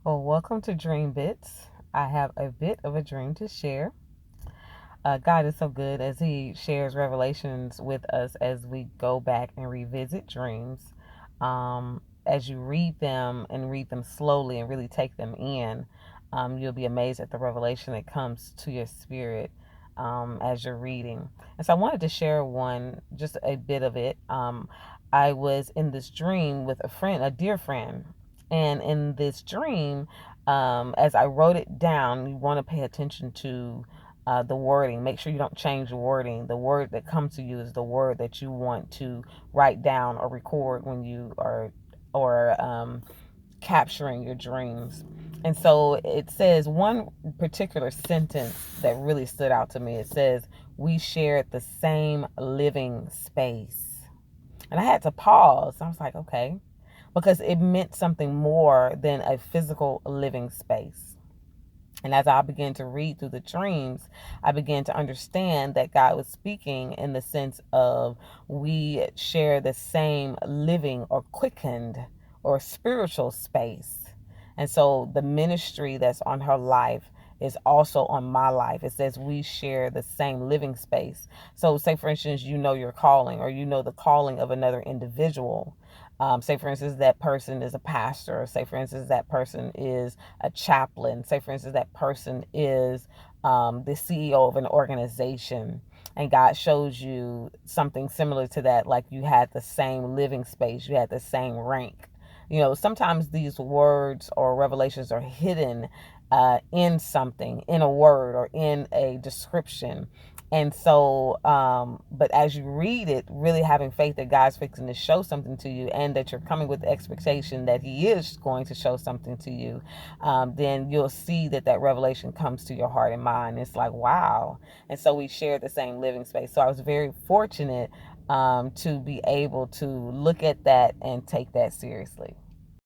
Well, welcome to Dream Bits. I have a bit of a dream to share. God is so good as He shares revelations with us as we go back and revisit dreams. As you read them and read them slowly and really take them in, you'll be amazed at the revelation that comes to your spirit as you're reading. And so I wanted to share one, just a bit of it. I was in this dream with a friend, a dear friend. And in this dream, as I wrote it down, you want to pay attention to the wording. Make sure you don't change the wording. The word that comes to you is the word that you want to write down or record when you are or capturing your dreams. And so it says one particular sentence that really stood out to me. It says, "We shared the same living space." And I had to pause. I was like, okay, because it meant something more than a physical living space. And as I began to read through the dreams, I began to understand that God was speaking in the sense of we share the same living or quickened or spiritual space. And so the ministry that's on her life is also on my life. It says we share the same living space. So, say for instance, you know your calling or you know the calling of another individual. Say for instance, that person is a pastor. Say for instance, that person is a chaplain. Say, for instance, that person is the CEO of an organization, and God shows you something similar to that, like you had the same living space, you had the same rank. Sometimes these words or revelations are hidden in something, in a word or in a description. And so, but as you read it, really having faith that God's fixing to show something to you and that you're coming with the expectation that He is going to show something to you, then you'll see that revelation comes to your heart and mind. It's like, wow. And so we share the same living space. So I was very fortunate to be able to look at that and take that seriously.